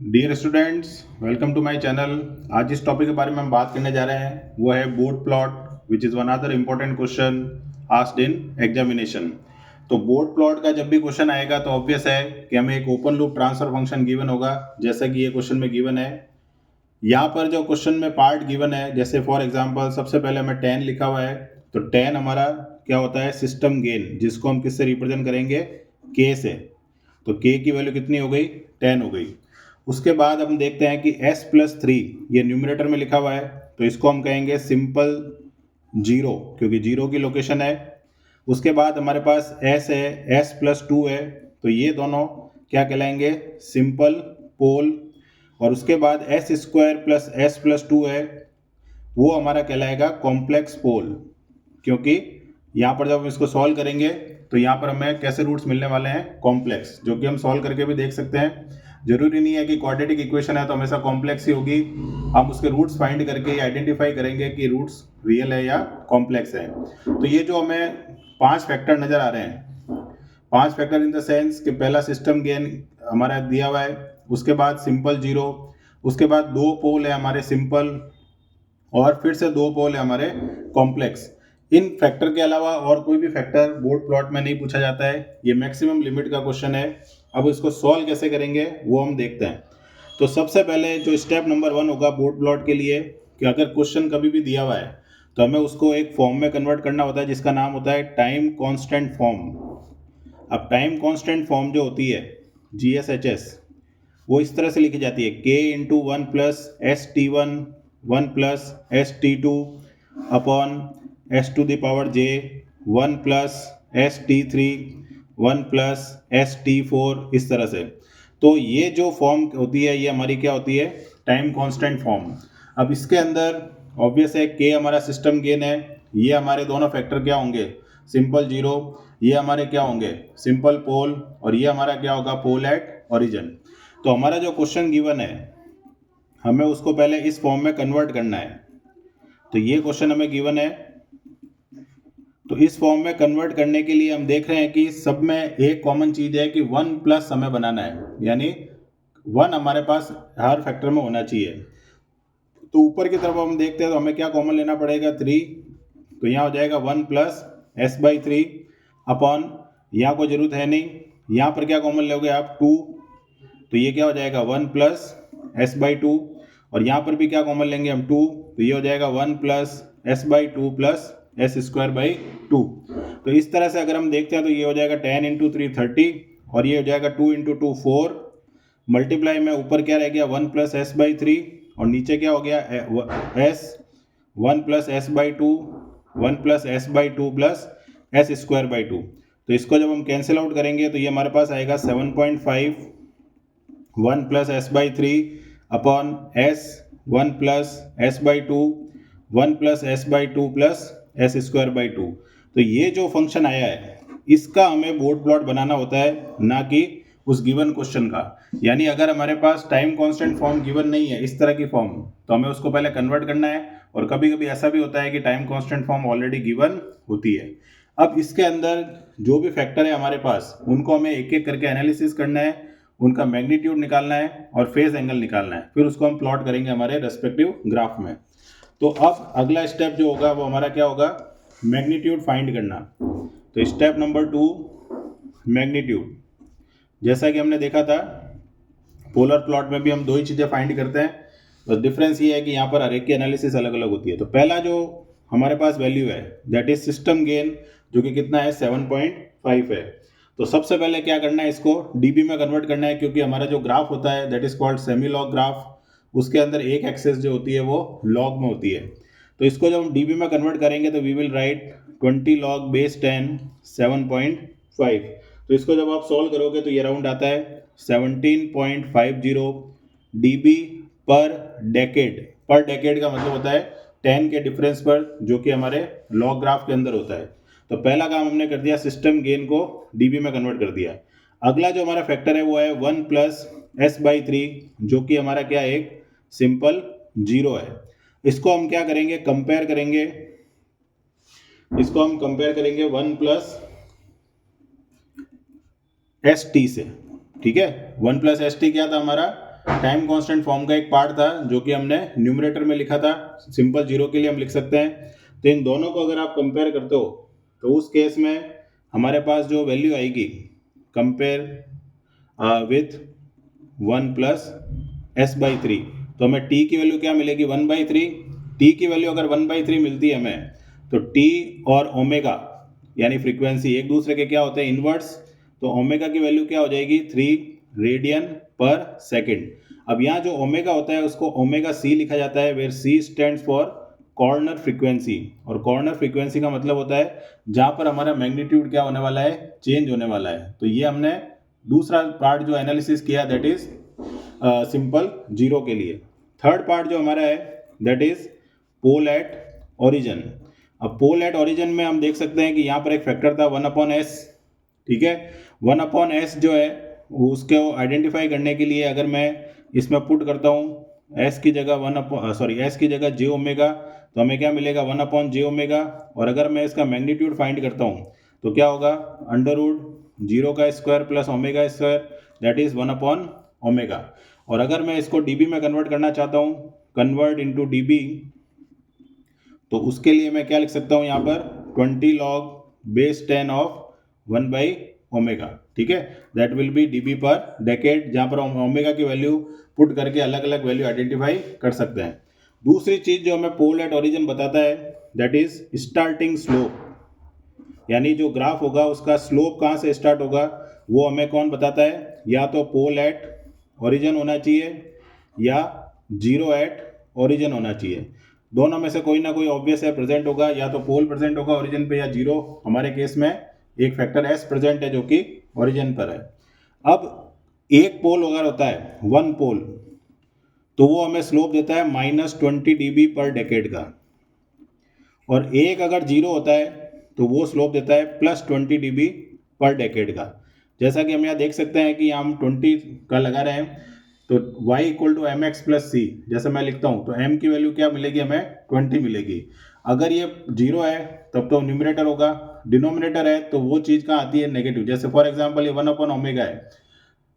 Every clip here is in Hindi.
Dear students, welcome to my channel. आज जिस टॉपिक के बारे में हम बात करने जा रहे हैं वो है board plot, which is one other important question asked in examination. तो बोर्ड प्लॉट का जब भी क्वेश्चन आएगा तो ऑब्वियस है कि हमें एक open loop transfer function given होगा, जैसा कि ये क्वेश्चन में गिवन है। यहाँ पर जो क्वेश्चन में पार्ट गिवन है, जैसे फॉर एग्जांपल सबसे पहले हमें 10 लिखा हुआ है, तो 10 हमारा क्या होता है, सिस्टम गेन, जिसको हम किससे रिप्रेजेंट करेंगे, के से। तो के की वैल्यू कितनी हो गई, 10 हो गई। उसके बाद हम देखते हैं कि s+3 ये न्यूमरेटर में लिखा हुआ है, तो इसको हम कहेंगे सिंपल जीरो, क्योंकि जीरो की लोकेशन है। उसके बाद हमारे पास s है, s+2 है, तो ये दोनों क्या कहलाएंगे, सिंपल पोल। और उसके बाद s² + s+2 है, वो हमारा कहलाएगा कॉम्प्लेक्स पोल, क्योंकि यहाँ पर जब हम इसको सॉल्व करेंगे तो यहाँ पर हमें कैसे रूट्स मिलने वाले हैं, कॉम्प्लेक्स, जो कि हम सॉल्व करके भी देख सकते हैं। जरूरी नहीं है कि क्वाड्रेटिक इक्वेशन है तो हमेशा कॉम्प्लेक्स ही होगी, हम उसके रूट्स फाइंड करके आइडेंटिफाई करेंगे कि रूट्स रियल है या कॉम्प्लेक्स है। तो ये जो हमें 5 फैक्टर नजर आ रहे हैं, 5 फैक्टर इन द सेंस कि पहला सिस्टम गेन हमारा दिया हुआ है, उसके बाद सिंपल जीरो, उसके बाद 2 पोल है हमारे सिंपल, और फिर से 2 पोल है हमारे कॉम्प्लेक्स। इन फैक्टर के अलावा और कोई भी फैक्टर बोर्ड प्लॉट में नहीं पूछा जाता है, ये मैक्सिमम लिमिट का क्वेश्चन है। अब इसको सॉल्व कैसे करेंगे वो हम देखते हैं। तो सबसे पहले जो स्टेप नंबर 1 होगा बोर्ड प्लॉट के लिए, कि अगर क्वेश्चन कभी भी दिया हुआ है तो हमें उसको एक फॉर्म में कन्वर्ट करना होता है, जिसका नाम होता है टाइम कांस्टेंट फॉर्म। अब टाइम कांस्टेंट फॉर्म जो होती है GSHS, वो इस तरह से लिखी जाती है, k into 1 plus S T one 1 plus S T two upon S to the power j 1 plus S T three 1 plus S T four, इस तरह से। तो ये जो फॉर्म होती है ये हमारी क्या होती है, टाइम कांस्टेंट फॉर्म। अब इसके अंदर ऑब्वियस है k हमारा सिस्टम गेन है, ये हमारे दोनों फैक्टर क्या होंगे, सिंपल जीरो, ये हमारे क्या होंगे, सिंपल पोल, और ये हमारा क्या होगा, पोल एट ओरिजिन। तो हमारा जो क्वेश्चन गिवन है हमें उसको पहले इस फॉर्म में कन्वर्ट करना है। तो ये क्वेश्चन हमें गिवन है, तो इस फॉर्म में कन्वर्ट करने के लिए हम देख रहे हैं कि सब में एक कॉमन चीज है कि 1 प्लस हमें बनाना है, यानी 1 हमारे पास हर फैक्टर में होना चाहिए। तो ऊपर की तरफ हम देखते हैं तो हमें क्या कॉमन लेना पड़ेगा, 3। तो यहाँ हो जाएगा 1 प्लस s/3 अपॉन, यहाँ कोई जरूरत है नहीं, यहाँ पर क्या कॉमन लोगे आप, 2। तो ये क्या हो जाएगा 1 प्लस s/2, और यहाँ पर भी क्या कॉमन लेंगे हम, 2। तो ये हो जाएगा 1 प्लस s/2 प्लस s²/2। तो इस तरह से अगर हम देखते हैं तो ये हो जाएगा 10 इंटू 3 30, और ये हो जाएगा 2 इंटू 2 4, मल्टीप्लाई में ऊपर क्या रह गया 1 प्लस s/3, और नीचे क्या हो गया s 1 plus s/2 1 plus s/2 plus s²/2। तो इसको जब हम कैंसिल आउट करेंगे तो ये हमारे पास आएगा 7.5 1 plus s/3 upon s 1 plus s/2 1 plus s/2 plus s²/2। तो ये जो फंक्शन आया है इसका हमें बोर्ड प्लॉट बनाना होता है, ना कि उस गिवन क्वेश्चन का। यानी अगर हमारे पास टाइम कांस्टेंट फॉर्म गिवन नहीं है, इस तरह की फॉर्म, तो हमें उसको पहले कन्वर्ट करना है। और कभी कभी ऐसा भी होता है कि time constant form already given होती है। अब इसके अंदर जो भी फैक्टर है हमारे पास, उनको हमें एक एक करके एनालिसिस करना है, उनका मैग्नीट्यूड निकालना है और फेज एंगल निकालना है, फिर उसको हम प्लॉट करेंगे हमारे रेस्पेक्टिव ग्राफ में। तो अब अगला स्टेप जो होगा वो हमारा क्या होगा, मैग्नीट्यूड फाइंड करना। तो स्टेप नंबर 2, मैग्नीट्यूड। जैसा कि हमने देखा था पोलर प्लॉट में भी हम दो ही चीज़ें फाइंड करते हैं, बस डिफरेंस ये है कि यहाँ पर हर एक की एनालिसिस अलग अलग होती है। तो पहला जो हमारे पास वैल्यू है दैट इज सिस्टम गेन, जो कि कितना है, 7.5 है। तो सबसे पहले क्या करना है, इसको डीबी में कन्वर्ट करना है, क्योंकि हमारा जो ग्राफ होता है that is called semi log graph, उसके अंदर एक एक्सेस जो होती है वो लॉग में होती है। तो इसको जब हम डीबी में कन्वर्ट करेंगे तो we will write 20 log base 10 7.5। तो इसको जब आप सॉल्व करोगे तो ये राउंड आता है 17.50 dB पर डेकेड। पर डेकेड का मतलब होता है 10 के डिफरेंस पर, जो कि हमारे लॉग ग्राफ के अंदर होता है। तो पहला काम हमने कर दिया, सिस्टम गेन को डीबी में कन्वर्ट कर दिया। अगला जो हमारा फैक्टर है वो है 1 प्लस s/3, जो कि हमारा क्या है, एक सिंपल जीरो है। इसको हम क्या करेंगे, कंपेयर करेंगे, इसको हम कंपेयर करेंगे 1 प्लस एस टी से। ठीक है, 1 प्लस एस टी क्या था हमारा, टाइम कांस्टेंट फॉर्म का एक पार्ट था जो कि हमने न्यूमरेटर में लिखा था, सिंपल जीरो के लिए हम लिख सकते हैं। तो इन दोनों को अगर आप कंपेयर करते हो तो उस केस में हमारे पास जो वैल्यू आएगी compare with 1 plus S by three, तो हमें टी की वैल्यू क्या मिलेगी 1/3। टी की वैल्यू अगर 1/3 मिलती है हमें, तो टी और ओमेगा यानी फ्रीक्वेंसी एक दूसरे के क्या होते हैं इनवर्स, तो ओमेगा की वैल्यू क्या हो जाएगी 3 रेडियन पर सेकेंड। अब यहाँ जो ओमेगा होता है उसको ओमेगा सी लिखा जाता है, where C stands for corner frequency, और कॉर्नर फ्रीक्वेंसी का मतलब होता है जहाँ पर हमारा मैग्नीट्यूड क्या होने वाला है, चेंज होने वाला है। तो ये हमने दूसरा पार्ट जो एनालिसिस किया दैट इज सिंपल जीरो के लिए। थर्ड पार्ट जो हमारा है that is pole at origin. अब पोल एट ओरिजिन में हम देख सकते हैं कि यहाँ पर एक फैक्टर था 1/s, ठीक है। 1/s जो है उसको आइडेंटिफाई करने के लिए अगर मैं इसमें पुट करता हूँ s की जगह s की जगह j ओमेगा, तो हमें क्या मिलेगा 1/j ओमेगा। और अगर मैं इसका मैग्नीट्यूड फाइंड करता हूँ तो क्या होगा √0 का square plus omega square that is 1/ओमेगा। और अगर मैं इसको dB में कन्वर्ट करना चाहता हूँ, कन्वर्ट इनटू dB, तो उसके लिए मैं क्या लिख सकता हूँ यहाँ पर 20 log बेस 10 ऑफ 1/ओमेगा, ठीक है। दैट विल बी dB पर डेकेड, जहाँ पर ओमेगा की वैल्यू पुट करके अलग अलग वैल्यू आइडेंटिफाई कर सकते हैं। दूसरी चीज जो हमें पोल एट ओरिजिन बताता है दैट इज स्टार्टिंग स्लोप, यानी जो ग्राफ होगा उसका स्लोप कहाँ से स्टार्ट होगा वो हमें कौन बताता है, या तो पोल एट ओरिजिन होना चाहिए या जीरो एट ओरिजिन होना चाहिए। दोनों में से कोई ना कोई ऑब्वियस है प्रेजेंट होगा, या तो पोल प्रेजेंट होगा ओरिजिन पे या जीरो। हमारे केस में एक फैक्टर एस प्रेजेंट है जो कि ओरिजिन पर है। अब एक पोल अगर होता है वन पोल, तो वो हमें स्लोप देता है -20 dB पर डेकेड का, और एक अगर जीरो होता है तो वो स्लोप देता है +20 dB पर डेकेड का। जैसा कि हम यहाँ देख सकते हैं कि हम 20 का लगा रहे हैं, तो y = mx + c, जैसे मैं लिखता हूँ तो m की वैल्यू क्या मिलेगी हमें 20 मिलेगी। अगर ये जीरो है तब तो न्यूमरेटर होगा, डिनोमिनेटर है तो वो चीज़ कहाँ आती है नेगेटिव। जैसे फॉर एग्जांपल ये 1/ओमेगा है,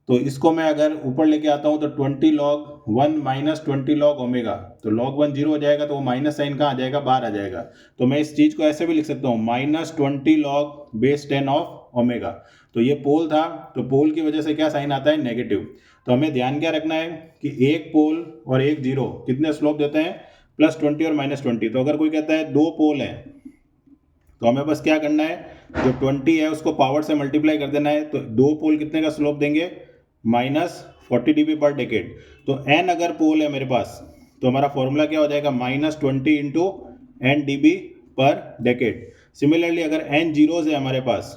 तो इसको मैं अगर ऊपर लेके आता हूँ तो 20 log 1 -20 log ओमेगा, तो log 1 जीरो हो जाएगा तो वो माइनस साइन कहाँ आ जाएगा, बाहर आ जाएगा। तो मैं इस चीज़ को ऐसे भी लिख सकता हूँ -20 log बेस 10 ऑफ ओमेगा। तो ये पोल था, तो पोल की वजह से क्या साइन आता है नेगेटिव। तो हमें ध्यान क्या रखना है कि एक पोल और एक जीरो कितने स्लोप देते हैं +20 और -20। तो अगर कोई कहता है दो पोल हैं तो हमें बस क्या करना है, जो 20 है उसको पावर से मल्टीप्लाई कर देना है, तो दो पोल कितने का स्लोप देंगे -40 dB पर डेकेड। तो n अगर पोल है मेरे पास तो हमारा फॉर्मूला क्या हो जाएगा -20 इंटू n dB पर डेकेड। सिमिलरली अगर n जीरोज है हमारे पास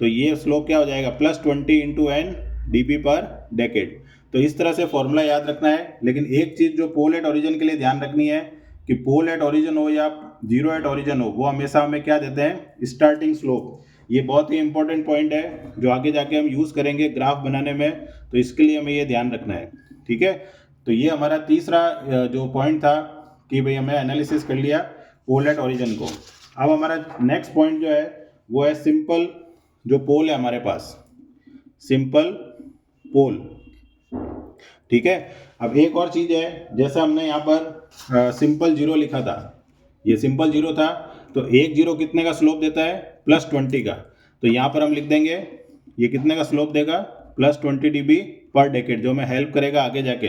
तो ये स्लोप क्या हो जाएगा +20 इंटू n dB पर डेकेड। तो इस तरह से फॉर्मूला याद रखना है। लेकिन एक चीज़ जो पोल एट ओरिजिन के लिए ध्यान रखनी है कि पोल एट ओरिजिन हो या जीरो एट ओरिजिन हो, वो हमेशा हमें क्या देते हैं स्टार्टिंग स्लोप। ये बहुत ही इंपॉर्टेंट पॉइंट है जो आगे जाके हम यूज़ करेंगे ग्राफ बनाने में, तो इसके लिए हमें ये ध्यान रखना है, ठीक है। तो ये हमारा तीसरा जो पॉइंट था कि भाई हमें एनालिसिस कर लिया पोल एट ओरिजिन को। अब हमारा नेक्स्ट पॉइंट जो है वो है सिंपल जो पोल है हमारे पास, सिंपल पोल, ठीक है। अब एक और चीज़ है, जैसे हमने यहाँ पर सिंपल जीरो लिखा था, ये सिंपल जीरो था, तो एक जीरो कितने का स्लोप देता है +20 का। तो यहाँ पर हम लिख देंगे ये कितने का स्लोप देगा +20 dB पर डेकेड, जो हमें हेल्प करेगा आगे जाके,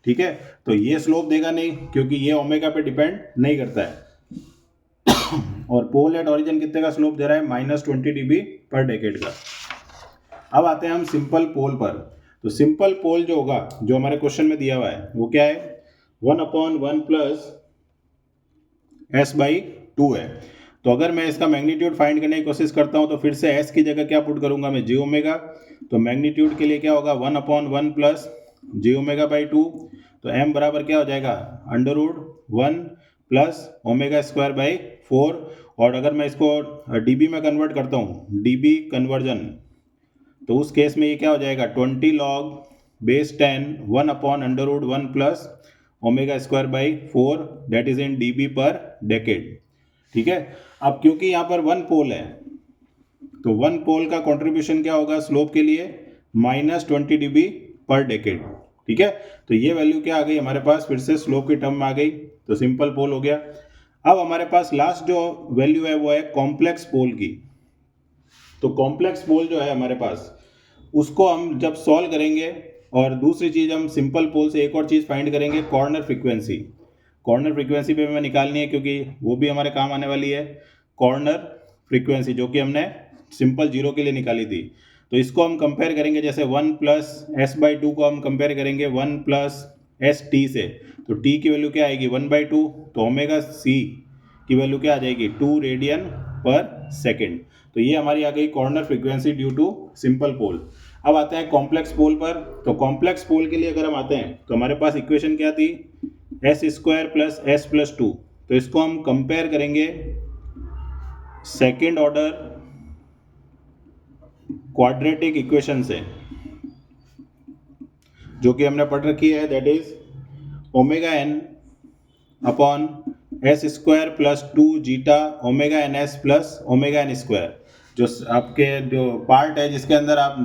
ठीक है। तो ये स्लोप देगा नहीं क्योंकि ये ओमेगा पे डिपेंड नहीं करता है। और पोल एट ओरिजिन कितने का स्लोप दे रहा है -20 dB पर डेकेड का। अब आते हैं हम सिंपल पोल पर। तो सिंपल पोल जो होगा जो हमारे क्वेश्चन में दिया हुआ है वो क्या है 1/1 प्लस s/2 है। तो अगर मैं इसका मैग्नीट्यूड फाइंड करने की कोशिश करता हूँ तो फिर से s की जगह क्या पुट करूंगा मैं j ओमेगा। तो मैग्नीट्यूड के लिए क्या होगा 1/1 प्लस j ओमेगा/2। तो m बराबर क्या हो जाएगा √1 प्लस ओमेगा स्क्वायर बाई 4। और अगर मैं इसको dB में कन्वर्ट करता हूँ dB कन्वर्जन, तो उस केस में ये क्या हो जाएगा 20 log base 10 1/√1 plus omega square by 4 that is in dB पर डेकेड, ठीक है। अब क्योंकि यहाँ पर वन पोल है तो वन पोल का कंट्रीब्यूशन क्या होगा स्लोप के लिए -20 dB पर डेकेड, ठीक है। तो ये वैल्यू क्या आ गई हमारे पास, फिर से स्लोप की टर्म में आ गई, तो सिंपल पोल हो गया। अब हमारे पास लास्ट जो वैल्यू है वो है कॉम्प्लेक्स पोल की। तो कॉम्प्लेक्स पोल जो है हमारे पास, उसको हम जब सॉल्व करेंगे, और दूसरी चीज़ हम सिंपल पोल से एक और चीज़ फाइंड करेंगे, कॉर्नर फ्रीक्वेंसी। कॉर्नर फ्रीक्वेंसी भी हमें निकालनी है क्योंकि वो भी हमारे काम आने वाली है। कॉर्नर फ्रीक्वेंसी जो कि हमने सिंपल जीरो के लिए निकाली थी, तो इसको हम कंपेयर करेंगे, जैसे 1+s/2 को हम कंपेयर करेंगे 1+st से, तो t की वैल्यू क्या आएगी 1/2, तो ओमेगा c की वैल्यू क्या आ जाएगी 2 रेडियन पर सेकेंड। तो ये हमारी आ गई corner frequency due to simple pole. अब आते हैं कॉम्प्लेक्स पोल पर। तो कॉम्प्लेक्स पोल के लिए अगर हम आते हैं तो हमारे पास इक्वेशन क्या थी, s² प्लस s प्लस 2। तो इसको हम कंपेयर करेंगे सेकेंड ऑर्डर क्वाड्रेटिक इक्वेशन से, जो कि हमने पढ़ रखी है, that is omega n upon s² plus 2 zeta omega ns plus omega n square. जो आपके जो पार्ट है जिसके अंदर आप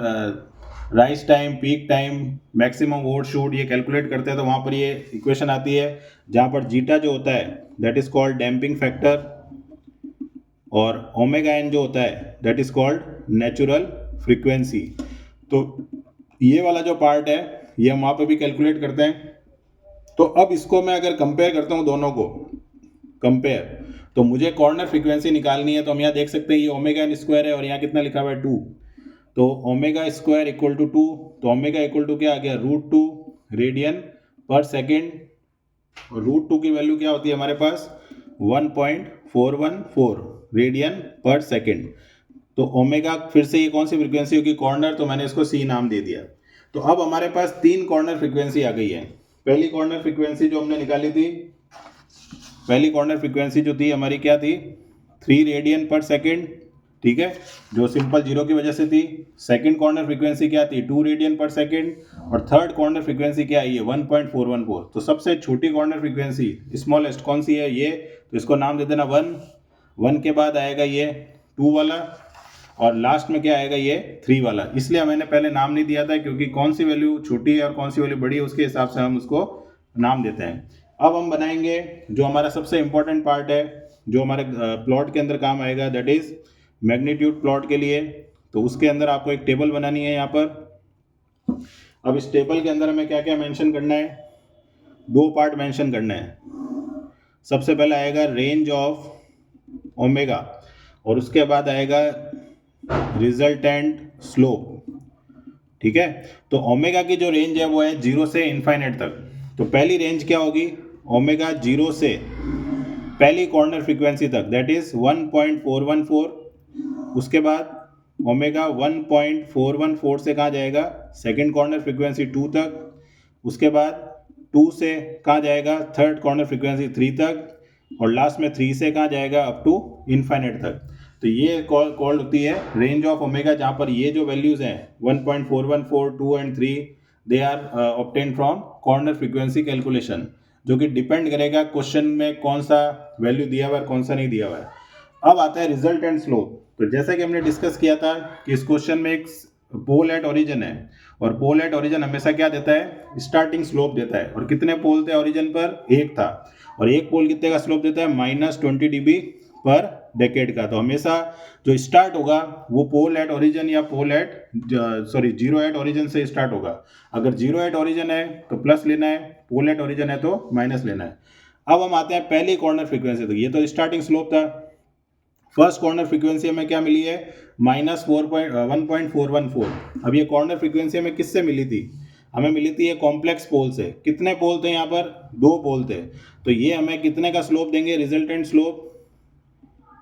rise time, peak time, maximum overshoot ये कैलकुलेट करते हैं, तो वहाँ पर ये इक्वेशन आती है, जहाँ पर जीटा जो होता है that is called damping factor, और ओमेगा n जो होता है that is called natural frequency. तो ये वाला जो पार्ट है ये हम वहाँ पर भी कैलकुलेट करते हैं। तो अब इसको मैं अगर कंपेयर करता हूँ, दोनों को कंपेयर, तो मुझे कॉर्नर फ्रीक्वेंसी निकालनी है। तो हम यहाँ देख सकते हैं ये ओमेगा n स्क्वायर है और यहाँ कितना लिखा हुआ है 2, तो ओमेगा स्क्वायर इक्वल टू 2, तो ओमेगा इक्वल टू क्या आ गया √2 रेडियन पर सेकेंड, और √2 की वैल्यू क्या होती है हमारे पास 1.414 रेडियन पर सेकेंड। तो ओमेगा फिर से ये कौन सी फ्रीक्वेंसी होगी, कॉर्नर, तो मैंने इसको सी नाम दे दिया। तो अब हमारे पास 3 कॉर्नर फ्रीक्वेंसी आ गई है। पहली कॉर्नर फ्रीक्वेंसी जो हमने निकाली थी, पहली कॉर्नर फ्रीक्वेंसी जो थी हमारी क्या थी 3 रेडियन पर सेकेंड, ठीक है, जो सिंपल जीरो की वजह से थी। सेकंड कॉर्नर फ्रीक्वेंसी क्या थी 2 रेडियन पर सेकेंड, और थर्ड कॉर्नर फ्रीक्वेंसी क्या है ये 1.414। तो सबसे छोटी कॉर्नर फ्रीक्वेंसी स्मॉलेस्ट कौन सी है ये, तो इसको नाम दे देना 1। 1 के बाद आएगा ये 2 वाला, और लास्ट में क्या आएगा ये 3 वाला। इसलिए मैंने पहले नाम नहीं दिया था, क्योंकि कौन सी वैल्यू छोटी है और कौन सी वैल्यू बड़ी है उसके हिसाब से हम उसको नाम देते हैं। अब हम बनाएंगे जो हमारा सबसे इंपॉर्टेंट पार्ट है, जो हमारे प्लॉट के अंदर काम आएगा, दैट इज मैग्नीट्यूड प्लॉट के लिए। तो उसके अंदर आपको एक टेबल बनानी है यहाँ पर। अब इस टेबल के अंदर हमें क्या क्या मेंशन करना है, 2 पार्ट मेंशन करना है। सबसे पहले आएगा रेंज ऑफ ओमेगा, और उसके बाद आएगा रिजल्टेंट स्लोप, ठीक है। तो ओमेगा की जो रेंज है वो है 0 से इनफाइनाइट तक। तो पहली रेंज क्या होगी, ओमेगा 0 से पहली कॉर्नर फ्रीक्वेंसी तक, दैट इज 1.414। उसके बाद ओमेगा 1.414 से कहाँ जाएगा सेकंड कॉर्नर फ्रीक्वेंसी 2 तक। उसके बाद 2 से कहाँ जाएगा थर्ड कॉर्नर फ्रीक्वेंसी 3 तक, और लास्ट में 3 से कहाँ जाएगा अप टू इनफाइनाइट तक। तो ये कॉल्ड होती है रेंज ऑफ ओमेगा, जहाँ पर ये जो वैल्यूज हैं 1.414, 2 and 3, they are obtain from corner frequency calculation, जो कि डिपेंड करेगा क्वेश्चन में कौन सा वैल्यू दिया हुआ है कौन सा नहीं दिया हुआ है। अब आता है रिजल्ट एंड स्लोप। तो जैसा कि हमने डिस्कस किया था कि इस क्वेश्चन में एक पोल एट ओरिजिन है, और पोल एट ओरिजिन हमेशा क्या देता है स्टार्टिंग स्लोप देता है। और कितने पोल थे ओरिजिन पर, एक था, और एक पोल कितने का स्लोप देता है -20 dB पर डेकेड का। तो हमेशा जो स्टार्ट होगा वो पोल एट ओरिजिन या जीरो एट ओरिजिन से स्टार्ट होगा। अगर जीरो एट ओरिजिन है तो प्लस लेना है, पोल एट ओरिजिन है तो माइनस लेना है। अब हम आते हैं पहली कॉर्नर फ्रीक्वेंसी। तो ये तो स्टार्टिंग स्लोप था। फर्स्ट कॉर्नर फ्रीक्वेंसी हमें क्या मिली है -1.414। अब ये कॉर्नर फ्रीक्वेंसी हमें किससे मिली थी, हमें मिली थी ये कॉम्प्लेक्स पोल से। कितने पोल थे यहाँ पर, 2 पोल थे। तो ये हमें कितने का स्लोप देंगे रिजल्टेंट स्लोप,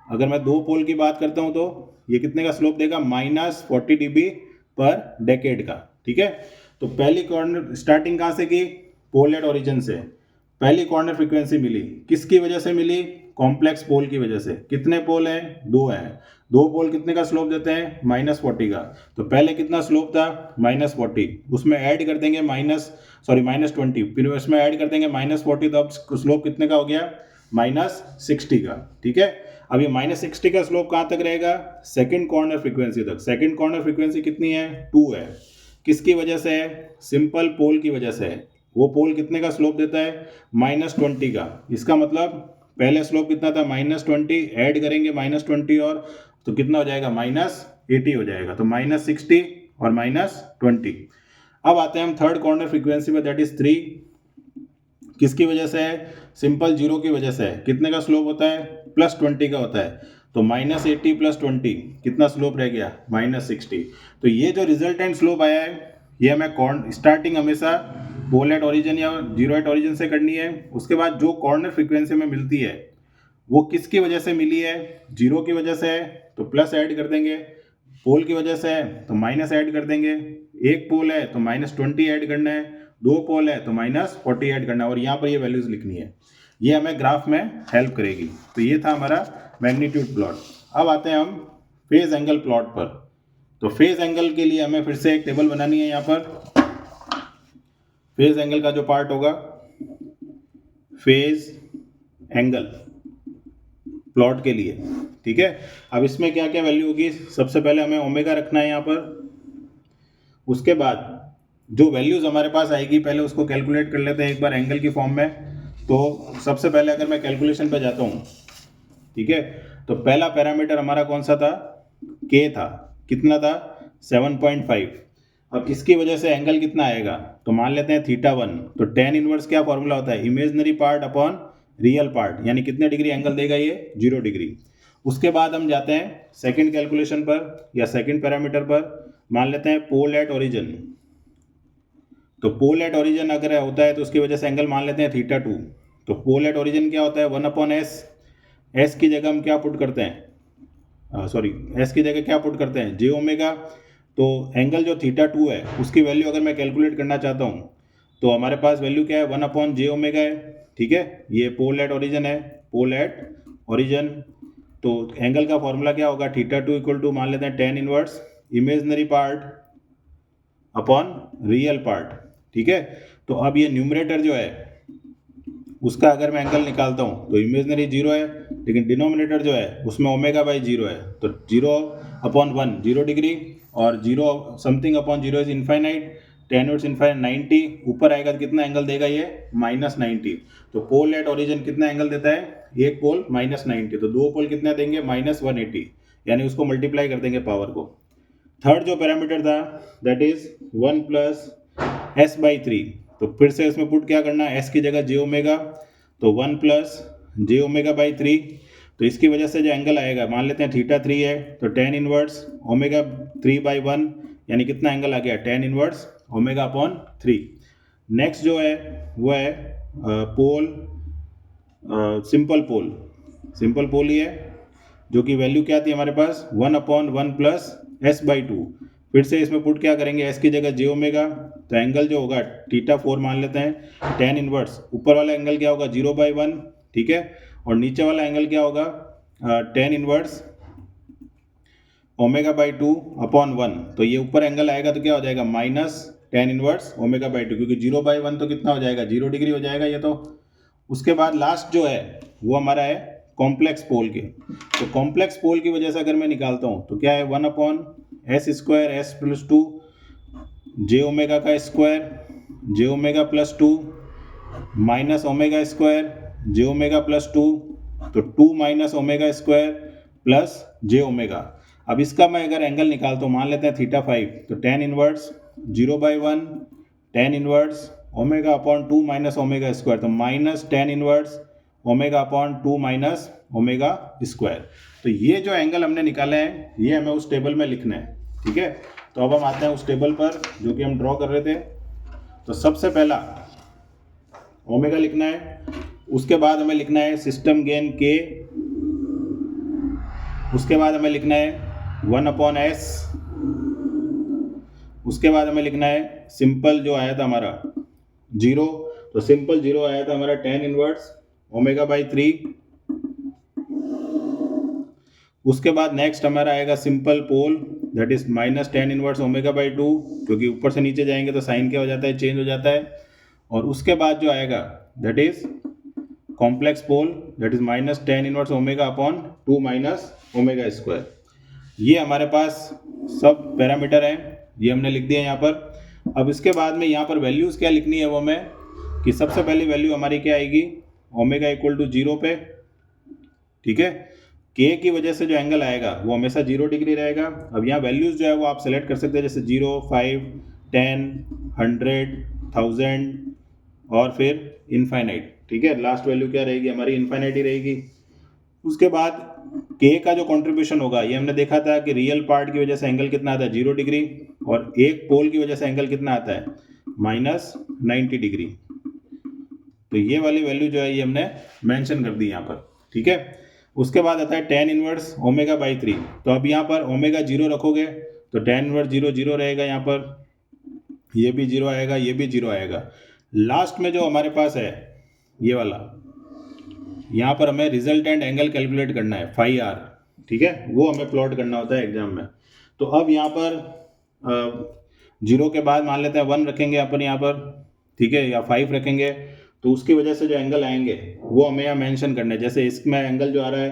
अगर मैं 2 पोल की बात करता हूँ तो ये कितने का स्लोप देगा -40 dB पर डेकेड का, ठीक है। तो पहली कॉर्नर स्टार्टिंग कहाँ से की, पोल एट ओरिजिन से। पहली कॉर्नर फ्रीक्वेंसी मिली किसकी वजह से मिली, कॉम्प्लेक्स पोल की वजह से। कितने पोल हैं, 2 हैं। 2 पोल कितने का स्लोप देते हैं -40 का। तो पहले कितना स्लोप था -40, उसमें ऐड कर देंगे -20, फिर उसमें ऐड कर देंगे -40, तो अब स्लोप कितने का हो गया -60 का, ठीक है। अब ये -60 का स्लोप कहाँ तक रहेगा, सेकंड कॉर्नर फ्रीक्वेंसी तक। सेकंड कॉर्नर फ्रीक्वेंसी कितनी है 2 है। किसकी वजह से है? सिंपल पोल की वजह से है। वो पोल कितने का स्लोप देता है? -20 का। इसका मतलब पहले स्लोप कितना था? -20, ऐड करेंगे -20 और तो कितना हो जाएगा? -80 हो जाएगा। तो -60 और -20। अब आते हैं हम थर्ड कॉर्नर फ्रीक्वेंसी पे, दैट इज 3। किसकी वजह से है? सिंपल जीरो की वजह से है। कितने का स्लोप होता है? +20 का होता है। तो -80 + 20 कितना स्लोप रह गया? -60। तो ये जो रिजल्टेंट स्लोप आया है, ये हमें स्टार्टिंग हमेशा पोल एट ओरिजिन या जीरो एट ओरिजिन से करनी है। उसके बाद जो कॉर्नर फ्रीक्वेंसी में मिलती है वो किसकी वजह से मिली है? जीरो की वजह से है तो प्लस ऐड कर देंगे, पोल की वजह से है तो माइनस ऐड कर देंगे, एक पोल है तो -20 ऐड करना है, दो पोल है तो -40 ऐड करना है, और यहाँ पर ये वैल्यूज लिखनी है। ये हमें ग्राफ में हेल्प करेगी। तो ये था हमारा मैग्नीट्यूड प्लॉट। अब आते हैं हम फेज एंगल प्लॉट पर। तो फेज एंगल के लिए हमें फिर से एक टेबल बनानी है। यहाँ पर फेज एंगल का जो पार्ट होगा, फेज एंगल प्लॉट के लिए, ठीक है। अब इसमें क्या क्या वैल्यू होगी? सबसे पहले हमें ओमेगा रखना है यहाँ पर। उसके बाद जो वैल्यूज हमारे पास आएगी पहले उसको कैलकुलेट कर लेते हैं एक बार एंगल की फॉर्म में। तो सबसे पहले अगर मैं कैलकुलेशन पे जाता हूँ, ठीक है, तो पहला पैरामीटर हमारा कौन सा था? के था। कितना था? 7.5। अब इसकी वजह से एंगल कितना आएगा? तो मान लेते हैं θ1। तो tan इनवर्स क्या फॉर्मूला होता है? Imaginary part upon real part, यानी कितने डिग्री एंगल देगा ये? 0 डिग्री। उसके बाद हम जाते हैं सेकंड कैलकुलेशन पर या सेकंड पैरामीटर पर। मान लेते हैं पोल एट ओरिजिन। तो पोल एट ओरिजिन अगर होता है तो उसकी वजह से एंगल मान लेते हैं θ2। तो पोल एट ओरिजिन क्या होता है? 1/s। एस की जगह हम क्या पुट करते हैं? एस की जगह क्या पुट करते हैं? जे ओमेगा। तो एंगल जो θ2 है उसकी वैल्यू अगर मैं कैलकुलेट करना चाहता हूँ तो हमारे पास वैल्यू क्या है? 1/j ओमेगा है, ठीक है। ये पोल एट ओरिजिन है, पोल एट ओरिजिन। तो एंगल का फॉर्मूला क्या होगा? θ2 = मान लेते हैं tan inverse imaginary part upon real part, ठीक है। तो अब ये न्यूमरेटर जो है उसका अगर मैं एंगल निकालता हूँ तो इमेजनरी 0 है, लेकिन डिनोमिनेटर जो है उसमें ω/0 है। तो 0/1 0 डिग्री और 0 something upon 0 is infinite. tan inverse infinite 90 ऊपर आएगा तो कितना एंगल देगा ये? -90। तो पोल एट ओरिजिन कितना एंगल देता है? एक पोल -90। तो दो पोल कितना देंगे? -180, यानी उसको मल्टीप्लाई कर देंगे पावर को। थर्ड जो पैरामीटर था दैट इज 1 + s/3। तो फिर से इसमें पुट क्या करना है? s की जगह j ओमेगा। तो 1 + j ओमेगा/3। तो इसकी वजह से जो एंगल आएगा, मान लेते हैं θ3 है, तो tan इनवर्स ω3/1, यानी कितना एंगल आ गया? tan inverse ω/3। नेक्स्ट जो है वो है पोल, सिंपल पोल। सिंपल पोल ही है, जो कि वैल्यू क्या थी हमारे पास? 1/1 + s/2। फिर से इसमें पुट क्या करेंगे? s की जगह j ओमेगा। तो एंगल जो होगा θ4 मान लेते हैं। tan इनवर्स ऊपर वाला एंगल क्या होगा? 0/1, ठीक है। और नीचे वाला एंगल क्या होगा? tan inverse ω/2/1। तो ये ऊपर एंगल आएगा तो क्या हो जाएगा? -tan इनवर्स ω/2, क्योंकि 0/1 तो कितना हो जाएगा? 0 डिग्री हो जाएगा ये तो। उसके बाद लास्ट जो है वो हमारा है कॉम्प्लेक्स पोल के। तो कॉम्प्लेक्स पोल की वजह से अगर मैं निकालता हूँ तो क्या है? 1/s² s + 2 j ओमेगा का square j omega + 2 -ω² j omega + 2। तो 2 - ω² + j ओमेगा। अब इसका मैं अगर एंगल निकालता हूँ, मान लेते हैं θ5। तो tan इनवर्स 0/1 tan इनवर्स ω/2 - ω²। तो -tan इनवर्स ω/2 - ω²। तो ये जो एंगल हमने निकाले हैं ये हमें उस टेबल में लिखना है, ठीक है। तो अब हम आते हैं उस टेबल पर जो कि हम ड्रॉ कर रहे थे। तो सबसे पहला ओमेगा लिखना है, उसके बाद हमें लिखना है सिस्टम गेन के, उसके बाद हमें लिखना है 1/s, उसके बाद हमें लिखना है सिंपल जो आया था हमारा 0। तो सिंपल 0 आया था हमारा tan इनवर्स ω/3। उसके बाद नेक्स्ट हमारा आएगा simple pole, that is -tan inverse ω/2, क्योंकि ऊपर से नीचे जाएंगे तो साइन क्या हो जाता है? चेंज हो जाता है। और उसके बाद जो आएगा that is complex pole, that is -tan inverse ω/2 - ω²। ये हमारे पास सब पैरामीटर हैं, ये हमने लिख दिए यहाँ पर। अब इसके बाद में यहाँ पर वैल्यूज़ क्या लिखनी है वो मैं कि सबसे पहली वैल्यू हमारी क्या आएगी, ओमेगा इक्वल टू 0 पे, ठीक है। के की वजह से जो एंगल आएगा वो हमेशा 0 डिग्री रहेगा। अब यहाँ वैल्यूज़ जो है वो आप सेलेक्ट कर सकते हैं, जैसे 0, 5, 10, 100, 1000 और फिर इनफाइनाइट, ठीक है। लास्ट वैल्यू क्या रहेगी हमारी, इनफाइनाइट ही रहेगी। उसके बाद के का जो कंट्रीब्यूशन होगा, ये हमने देखा था कि रियल पार्ट की वजह से एंगल कितना आता है, 0 डिग्री, और एक पोल की वजह से एंगल कितना आता है, -90 डिग्री। तो ये वाली वैल्यू जो है ये हमने मेंशन कर दी यहाँ पर, ठीक है। उसके बाद आता है tan इनवर्स ओमेगा बाई 3। तो अब यहाँ पर ओमेगा 0 रखोगे तो tan इनवर्स 0 0 रहेगा, यहाँ पर ये भी 0 आएगा, ये भी 0 आएगा। लास्ट में जो हमारे पास है ये वाला, यहाँ पर हमें रिजल्टेंट एंगल कैलकुलेट करना है फाई आर, ठीक है, वो हमें प्लॉट करना होता है एग्जाम में। तो अब यहाँ पर 0 के बाद मान लेते हैं 1 रखेंगे अपन यहाँ पर, ठीक है, या 5 रखेंगे, तो उसकी वजह से जो एंगल आएंगे वो हमें यहाँ मेंशन करना है। जैसे इसमें एंगल जो आ रहा है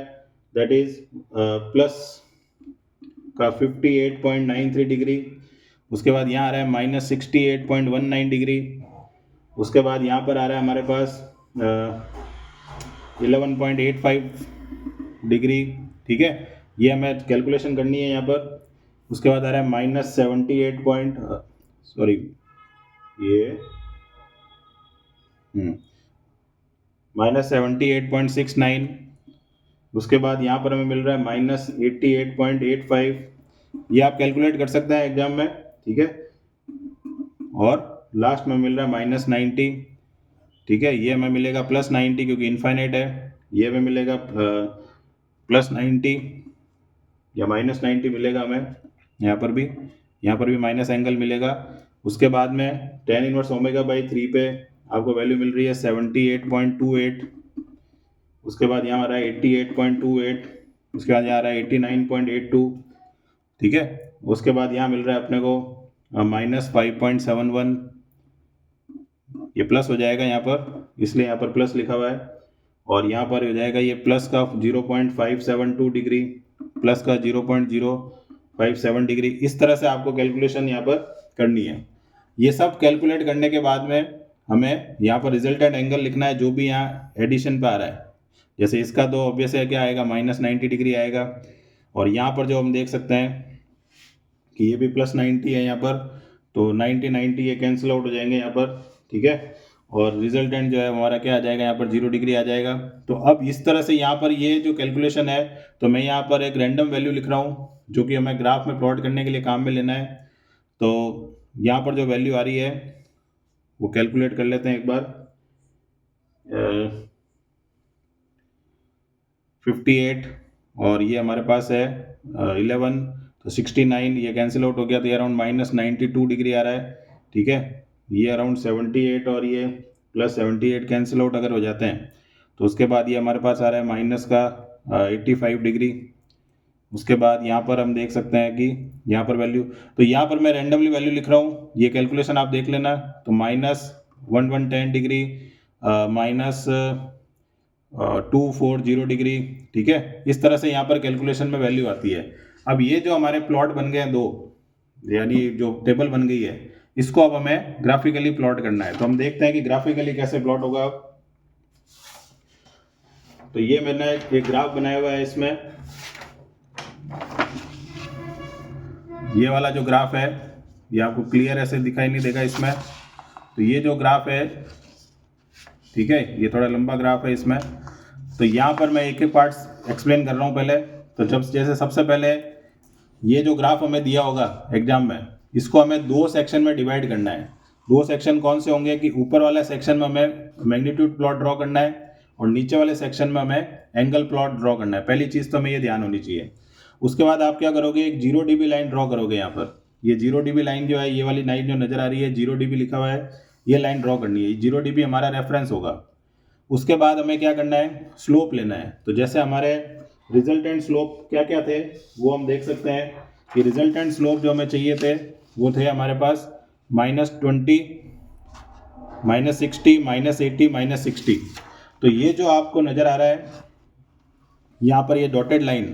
दैट इज प्लस का 58.93 डिग्री, उसके बाद यहाँ आ रहा है -68.19 डिग्री, उसके बाद यहाँ पर आ रहा है हमारे पास 11.85 डिग्री, ठीक है, ये हमें कैलकुलेशन करनी है यहाँ पर। उसके बाद आ रहा है -78 पॉइंट सॉरी ये -78.69। उसके बाद यहाँ पर हमें मिल रहा है -88.85। ये आप कैलकुलेट कर सकते हैं एग्जाम में, ठीक है। और लास्ट में मिल रहा है -90, ठीक है, ये हमें मिलेगा +90 क्योंकि इनफाइनाइट है। ये हमें मिलेगा +90 या -90 मिलेगा हमें, यहाँ पर भी माइनस एंगल मिलेगा। उसके बाद में tan इनवर्स ओमेगा बाई 3 पे आपको वैल्यू मिल रही है 78.28। उसके बाद यहाँ आ रहा है 88.28। उसके बाद यहाँ आ रहा है 89.82, ठीक है। उसके बाद यहाँ मिल रहा है अपने को -5.71। ये प्लस हो जाएगा यहाँ पर, इसलिए यहाँ पर प्लस लिखा हुआ है। और यहाँ पर हो जाएगा ये प्लस का 0.572 डिग्री, प्लस का 0.057 डिग्री। इस तरह से आपको कैलकुलेशन यहाँ पर करनी है। ये सब कैलकुलेट करने के बाद में हमें यहाँ पर रिजल्टेंट एंगल लिखना है जो भी यहाँ एडिशन पे आ रहा है। जैसे इसका तो ऑब्वियस है क्या आएगा, -90 डिग्री आएगा। और यहाँ पर जो हम देख सकते हैं कि ये भी +90 है यहाँ पर, तो 90 ये कैंसिल आउट हो जाएंगे यहाँ पर, ठीक है। और रिजल्टेंट जो है हमारा क्या आ जाएगा, यहाँ पर 0 डिग्री आ जाएगा। तो अब इस तरह से यहाँ पर ये जो कैलकुलेशन है, तो मैं यहाँ पर एक रैंडम वैल्यू लिख रहा हूँ जो कि हमें ग्राफ में प्लॉट करने के लिए काम में लेना है। तो यहाँ पर जो वैल्यू आ रही है वो कैलकुलेट कर लेते हैं एक बार। 58 और ये हमारे पास है 11, तो 69, ये कैंसिल आउट हो गया, तो ये अराउंड -92 डिग्री आ रहा है, ठीक है। ये अराउंड 78 और ये +78 कैंसिल आउट अगर हो जाते हैं तो उसके बाद ये हमारे पास आ रहा है माइनस का 85 डिग्री। उसके बाद यहाँ पर हम देख सकते हैं कि यहाँ पर वैल्यू, तो यहाँ पर मैं रैंडमली वैल्यू लिख रहा हूँ, ये कैलकुलेशन आप देख लेना। तो -1110 डिग्री, -240 डिग्री, ठीक है। इस तरह से यहाँ पर कैलकुलेशन में वैल्यू आती है। अब ये जो हमारे प्लॉट बन गए हैं दो, यानी जो टेबल बन गई है, इसको अब हमें ग्राफिकली प्लॉट करना है। तो हम देखते हैं कि ग्राफिकली कैसे प्लॉट होगा। तो ये मैंने एक ग्राफ बनाया हुआ है, इसमें ये वाला जो ग्राफ है ये आपको क्लियर ऐसे दिखाई नहीं देगा इसमें। तो ये जो ग्राफ है, ठीक है, ये थोड़ा लंबा ग्राफ है इसमें। तो यहाँ पर मैं एक एक पार्ट्स एक्सप्लेन कर रहा हूँ पहले। तो जैसे सबसे पहले ये जो ग्राफ हमें दिया होगा एग्जाम में, इसको हमें 2 सेक्शन में डिवाइड करना है। 2 सेक्शन कौन से होंगे कि ऊपर वाले सेक्शन में हमें मैग्नीट्यूड प्लॉट ड्रॉ करना है और नीचे वाले सेक्शन में हमें एंगल प्लॉट ड्रॉ करना है। पहली चीज़ तो हमें ये ध्यान होनी चाहिए। उसके बाद आप क्या करोगे, एक 0 dB लाइन ड्रॉ करोगे। यहाँ पर ये 0 dB लाइन जो है, ये वाली लाइन जो नज़र आ रही है 0 dB लिखा हुआ है, ये लाइन ड्रॉ करनी है। 0 dB हमारा रेफरेंस होगा। उसके बाद हमें क्या करना है, स्लोप लेना है। तो जैसे हमारे रिजल्टेंट स्लोप क्या क्या थे वो हम देख सकते हैं कि रिजल्टेंट स्लोप जो हमें चाहिए थे वो थे हमारे पास -20, -60, -80, -60। तो ये जो आपको नज़र आ रहा है यहाँ पर, ये डॉटेड लाइन,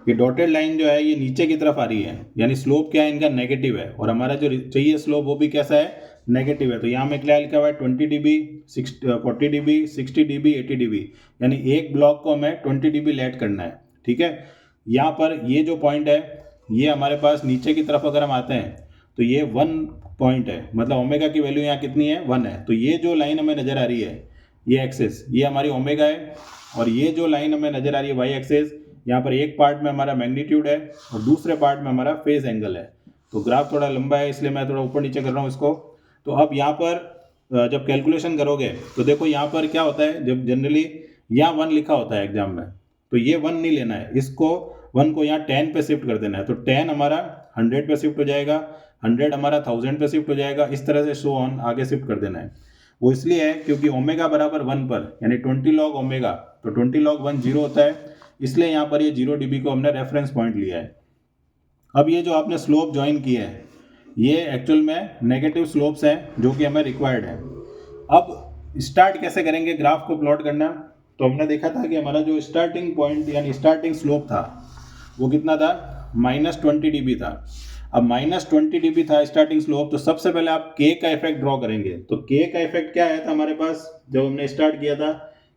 ये डॉटेड लाइन जो है ये नीचे की तरफ आ रही है, यानी स्लोप क्या है इनका नेगेटिव है, और हमारा जो चाहिए स्लोप वो भी कैसा है, नेगेटिव है। तो यहाँ में क्या लिखा हुआ है 20 dB, 40 dB, 60 dB, 80 dB, यानी एक ब्लॉक को हमें 20 dB लेट करना है। ठीक है, यहाँ पर ये जो पॉइंट है ये हमारे पास नीचे की तरफ अगर हम आते हैं तो ये 1 पॉइंट है, मतलब ओमेगा की वैल्यू यहाँ कितनी है, 1 है। तो ये जो लाइन हमें नज़र आ रही है ये एक्सेस, ये हमारी ओमेगा है, और ये जो लाइन हमें नज़र आ रही है वाई एक्सेस, यहाँ पर एक पार्ट में हमारा मैग्नीट्यूड है और दूसरे पार्ट में हमारा फेज एंगल है। तो ग्राफ थोड़ा लंबा है इसलिए मैं थोड़ा ऊपर नीचे कर रहा हूँ इसको। तो अब यहाँ पर जब कैलकुलेशन करोगे तो देखो यहाँ पर क्या होता है, जब जनरली यहाँ 1 लिखा होता है एग्जाम में, तो ये 1 नहीं लेना है, इसको 1 को यहाँ 10 पे शिफ्ट कर देना है। तो 10 हमारा 100 पे शिफ्ट हो जाएगा, 100 हमारा 1000 पे शिफ्ट हो जाएगा, इस तरह से शो ऑन आगे शिफ्ट कर देना है। वो इसलिए है क्योंकि ओमेगा बराबर 1 पर, यानी 20 लॉग ओमेगा, तो 20 लॉग 1 जीरो होता है, इसलिए यहाँ पर ये 0 dB को हमने रेफरेंस पॉइंट लिया है। अब ये जो आपने स्लोप ज्वाइन किया है ये एक्चुअल में नेगेटिव स्लोप्स हैं जो कि हमें रिक्वायर्ड है। अब स्टार्ट कैसे करेंगे ग्राफ को प्लॉट करना, तो हमने देखा था कि हमारा जो स्टार्टिंग पॉइंट यानी स्टार्टिंग स्लोप था वो कितना था, -20 dB था। अब -20 dB था स्टार्टिंग स्लोप, तो सबसे पहले आप के का इफेक्ट ड्रॉ करेंगे। तो के का इफेक्ट क्या आया था हमारे पास जब हमने स्टार्ट किया था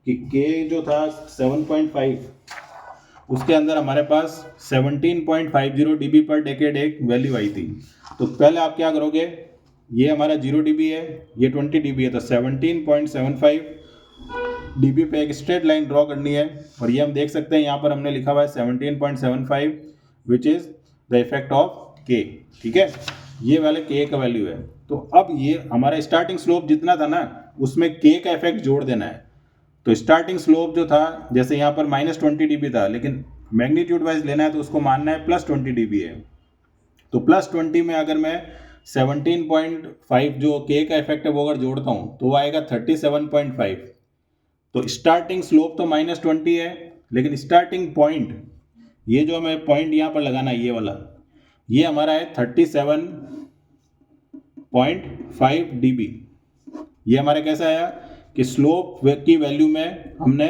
कि के जो था 7.5, उसके अंदर हमारे पास 17.50 dB पर डेकेड एक वैल्यू आई थी। तो पहले आप क्या करोगे, ये हमारा 0 dB है, ये 20 dB है, तो 17.75 dB पे एक स्ट्रेट लाइन ड्रॉ करनी है, और ये हम देख सकते हैं यहाँ पर हमने लिखा हुआ है 17.75 which is the effect of के। ठीक है, ये वाले के का वैल्यू है। तो अब ये हमारा स्टार्टिंग स्लोप जितना था ना उसमें के का इफेक्ट जोड़ देना है। तो स्टार्टिंग स्लोप जो था जैसे यहाँ पर -20 dB था, लेकिन मैग्नीट्यूड वाइज लेना है तो उसको मानना है +20 dB है। तो +20 में अगर मैं 17.5 जो के का इफेक्ट है वो अगर जोड़ता हूँ तो वो आएगा 37.5। तो स्टार्टिंग स्लोप तो -20 है, लेकिन स्टार्टिंग पॉइंट, ये जो हमें पॉइंट यहाँ पर लगाना है ये वाला, ये हमारा है 37.5 dB। ये हमारा कैसा आया कि स्लोप की वैल्यू में हमने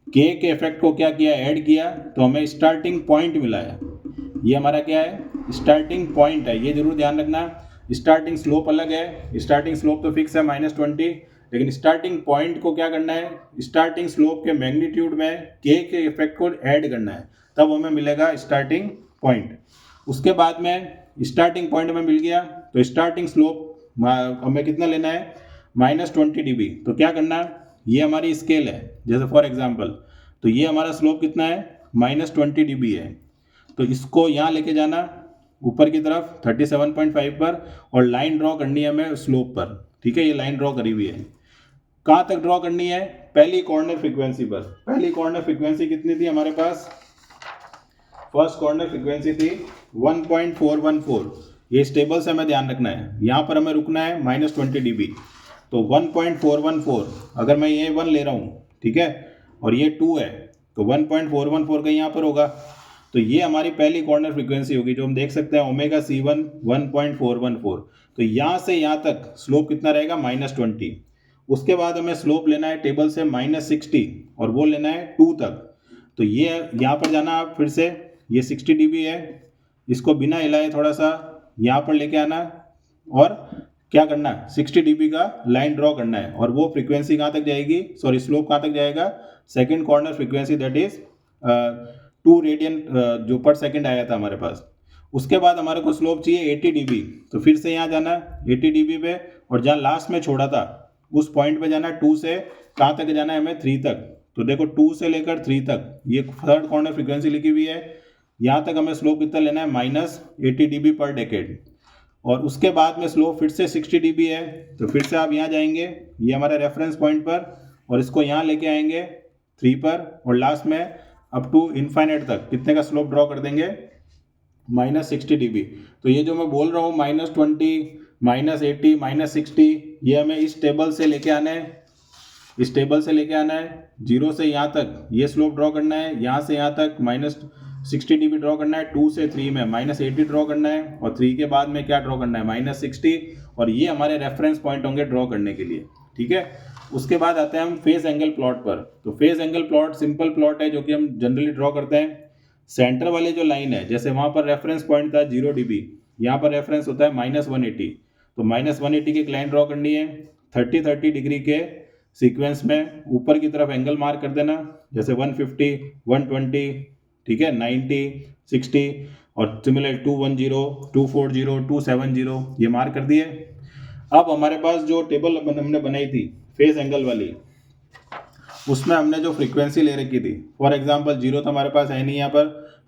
के इफेक्ट को क्या किया, ऐड किया, तो हमें स्टार्टिंग पॉइंट मिला है। ये हमारा क्या है, स्टार्टिंग पॉइंट है, ये जरूर ध्यान रखना। स्टार्टिंग स्लोप अलग है, स्टार्टिंग स्लोप तो फिक्स है -20, लेकिन स्टार्टिंग पॉइंट को क्या करना है, स्टार्टिंग स्लोप के मैग्नीट्यूड में के इफेक्ट को ऐड करना है, तब हमें मिलेगा स्टार्टिंग पॉइंट। उसके बाद में स्टार्टिंग पॉइंट में मिल गया, तो स्टार्टिंग स्लोप हमें कितना लेना है, -20 dB। तो क्या करना है, ये हमारी स्केल है जैसे फॉर एग्जांपल, तो ये हमारा स्लोप कितना है, -20 dB है। तो इसको यहाँ लेके जाना ऊपर की तरफ 37.5 पर, और लाइन ड्रॉ करनी है हमें स्लोप पर। ठीक है, ये लाइन ड्रॉ करी हुई है। कहाँ तक ड्रॉ करनी है, पहली कॉर्नर फ्रीक्वेंसी पर। पहली कॉर्नर फ्रीक्वेंसी कितनी थी हमारे पास, फर्स्ट कॉर्नर फ्रीक्वेंसी थी 1.414। ये स्टेबल से हमें ध्यान रखना है, यहाँ पर हमें रुकना है -20 dB। तो 1.414, अगर मैं ये 1 ले रहा हूँ, ठीक है, और ये 2 है, तो 1.414 का यहाँ पर होगा। तो ये हमारी पहली कॉर्नर फ्रीक्वेंसी होगी जो हम देख सकते हैं ओमेगा C1 1.414। तो यहाँ से यहाँ तक स्लोप कितना रहेगा, -20। उसके बाद हमें स्लोप लेना है टेबल से -60, और वो लेना है 2 तक। तो ये यहाँ पर जाना आप फिर से, ये 60 dB है, इसको बिना हिलाए थोड़ा सा यहाँ पर लेके आना, और क्या करना है, 60 dB का लाइन ड्रॉ करना है, और वो फ्रीक्वेंसी कहाँ तक जाएगी, सॉरी स्लोप कहाँ तक जाएगा, second corner frequency, that is 2 radian जो पर सेकंड आया था हमारे पास। उसके बाद हमारे को स्लोप चाहिए 80 dB, तो फिर से यहाँ जाना 80 dB पे, और जहाँ लास्ट में छोड़ा था उस पॉइंट पे जाना, 2 से कहाँ तक जाना है हमें, 3 तक। तो देखो 2 से लेकर 3 तक ये थर्ड कॉर्नर फ्रीक्वेंसी लिखी हुई है। यहाँ तक हमें स्लोप कितना लेना है, -80 dB पर डेकेड। और उसके बाद में स्लोप फिर से 60 dB है, तो फिर से आप यहाँ जाएंगे, ये हमारे रेफरेंस पॉइंट पर, और इसको यहाँ लेके आएंगे 3 पर, और लास्ट में अप टू इनफाइनाइट तक कितने का स्लोप ड्रॉ कर देंगे, -60 dB। तो ये जो मैं बोल रहा हूँ -20, -80, -60, ये हमें इस टेबल से लेके आना है, इस टेबल से लेके आना है, 0 से यहाँ तक ये स्लोप ड्रॉ करना है, यहाँ से यहाँ तक -60 dB ड्रॉ करना है, 2 से 3 में -80 ड्रॉ करना है, और 3 के बाद में क्या ड्रॉ करना है, -60, और ये हमारे रेफरेंस पॉइंट होंगे ड्रॉ करने के लिए। ठीक है, उसके बाद आते हैं हम फेज एंगल प्लॉट पर। तो phase angle plot simple plot है जो कि हम जनरली ड्रॉ करते हैं। सेंटर वाली जो लाइन है, जैसे वहाँ पर रेफरेंस पॉइंट था 0 dB, यहाँ पर रेफरेंस होता है -180, तो -180 की एक लाइन ड्रॉ करनी है 30 डिग्री के सीक्वेंस में, ऊपर की तरफ एंगल मार्क कर देना, जैसे 150, 120, ठीक है, 90, 60 और सिमिलर 210, 240, 270 ये मार्क कर दिए। अब हमारे पास जो टेबल हमने बनाई थी फेस एंगल वाली, उसमें हमने जो फ्रीक्वेंसी ले रखी थी, फॉर एग्जांपल 0 तो हमारे पास है नहीं, यहाँ पर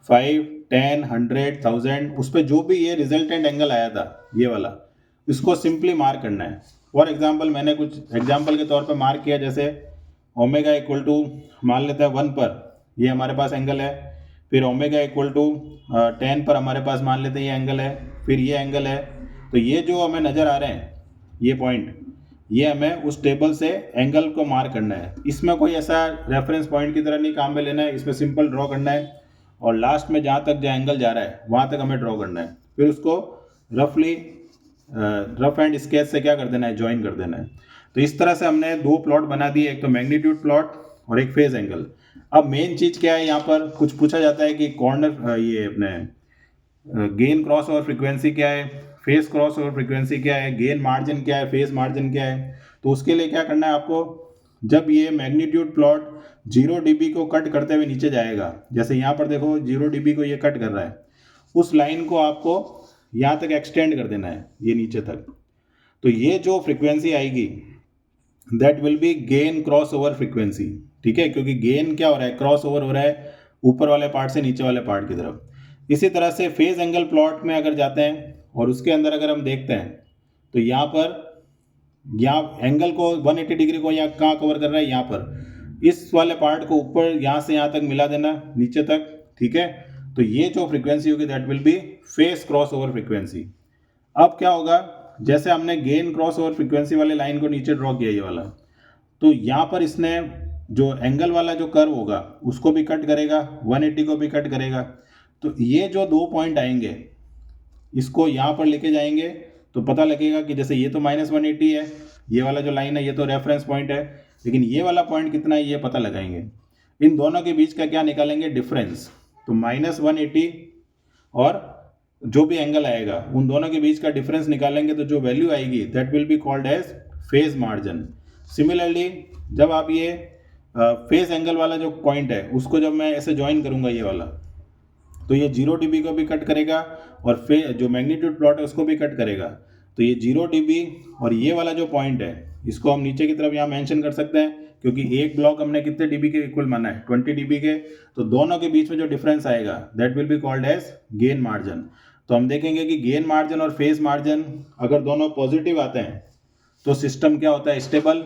5, 10, 100, 1000, उस पर जो भी ये रिजल्टेंट एंगल आया था ये वाला, इसको सिंपली मार्क करना है। फॉर एग्जांपल मैंने कुछ एग्जांपल के तौर पे मार्क किया, जैसे ओमेगा इक्वल टू मान लेते हैं 1 पर ये हमारे पास एंगल है, फिर ओमेगा इक्वल टू 10 पर हमारे पास मान लेते हैं ये एंगल है, फिर ये एंगल है। तो ये जो हमें नज़र आ रहे हैं ये पॉइंट, ये हमें उस टेबल से एंगल को मार्क करना है। इसमें कोई ऐसा रेफरेंस पॉइंट की तरह नहीं काम में लेना है, इसमें सिंपल ड्रॉ करना है और लास्ट में जहाँ तक जो एंगल जा रहा है वहाँ तक हमें ड्रॉ करना है, फिर उसको रफ एंड स्केच से क्या कर देना है, ज्वाइन कर देना है। तो इस तरह से हमने दो प्लॉट बना दिए, एक तो मैग्नीट्यूड प्लॉट और एक फेज एंगल। अब मेन चीज़ क्या है, यहाँ पर कुछ पूछा जाता है कि कॉर्नर ये अपने गेन क्रॉस ओवर फ्रीक्वेंसी क्या है, फेस क्रॉस ओवर फ्रीक्वेंसी क्या है, गेन मार्जिन क्या है, फेस मार्जिन क्या है। तो उसके लिए क्या करना है आपको, जब ये मैग्नीट्यूड प्लॉट 0 dB को कट करते हुए नीचे जाएगा, जैसे यहाँ पर देखो 0 dB को ये कट कर रहा है, उस लाइन को आपको यहाँ तक एक्सटेंड कर देना है ये नीचे तक। तो ये जो फ्रीक्वेंसी आएगी that will B gain cross over frequency, ठीक है, क्योंकि गेन क्या हो रहा है, क्रॉस ओवर हो रहा है ऊपर वाले पार्ट से नीचे वाले पार्ट की तरफ। इसी तरह से फेज एंगल प्लॉट में अगर जाते हैं और उसके अंदर अगर हम देखते हैं तो यहाँ पर यहाँ एंगल को 180 डिग्री को यहाँ कहाँ कवर कर रहा है, यहाँ पर इस वाले पार्ट को ऊपर यहाँ से यहाँ तक मिला देना नीचे तक, ठीक है। तो ये जो फ्रीक्वेंसी होगी that will B face cross over frequency. अब क्या होगा, जैसे हमने गेन क्रॉस ओवर फ्रीक्वेंसी वाले लाइन को नीचे ड्रॉ किया ये वाला, तो यहाँ पर इसने जो एंगल वाला जो कर्व होगा उसको भी कट करेगा, 180 को भी कट करेगा। तो ये जो दो पॉइंट आएंगे इसको यहाँ पर लेके जाएंगे तो पता लगेगा कि जैसे ये तो -180 है, ये वाला जो लाइन है ये तो रेफरेंस पॉइंट है, लेकिन ये वाला पॉइंट कितना है ये पता लगाएंगे। इन दोनों के बीच का क्या निकालेंगे, डिफरेंस। तो -180 और जो भी एंगल आएगा उन दोनों के बीच का डिफरेंस निकालेंगे, तो जो वैल्यू आएगी that will be called as phase margin. Similarly जब आप ये फेज एंगल वाला जो पॉइंट है उसको जब मैं ऐसे ज्वाइन करूंगा ये वाला, तो ये 0 dB को भी कट करेगा और जो मैग्नीट्यूड प्लॉट है उसको भी कट करेगा। तो ये 0 dB और ये वाला जो पॉइंट है इसको हम नीचे की तरफ यहाँ मेंशन कर सकते हैं, क्योंकि एक ब्लॉक हमने कितने dB के इक्वल माना है, 20 dB के। तो दोनों के बीच में जो डिफरेंस आएगा that will be called as gain margin. तो हम देखेंगे कि गेन मार्जिन और फेज मार्जिन अगर दोनों पॉजिटिव आते हैं तो सिस्टम क्या होता है, स्टेबल।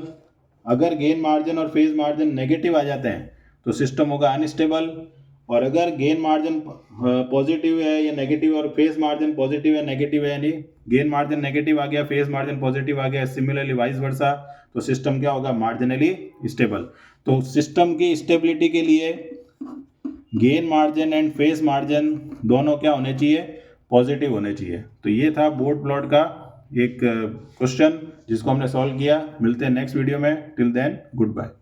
अगर गेन मार्जिन और फेज मार्जिन नेगेटिव आ जाते हैं तो सिस्टम होगा अनस्टेबल। और अगर गेन मार्जिन पॉजिटिव है या नेगेटिव और फेज मार्जिन पॉजिटिव है नेगेटिव है, यानी गेन मार्जिन नेगेटिव आ गया, फेज मार्जिन पॉजिटिव आ गया, सिमिलरली वाइस वर्सा, तो सिस्टम क्या होगा, मार्जिनली स्टेबल। तो सिस्टम की स्टेबिलिटी के लिए gain margin and phase margin दोनों क्या होने चाहिए, पॉजिटिव होने चाहिए। तो ये था बोर्ड प्लॉट का एक क्वेश्चन जिसको हमने सॉल्व किया। मिलते हैं नेक्स्ट वीडियो में, टिल देन गुड बाय।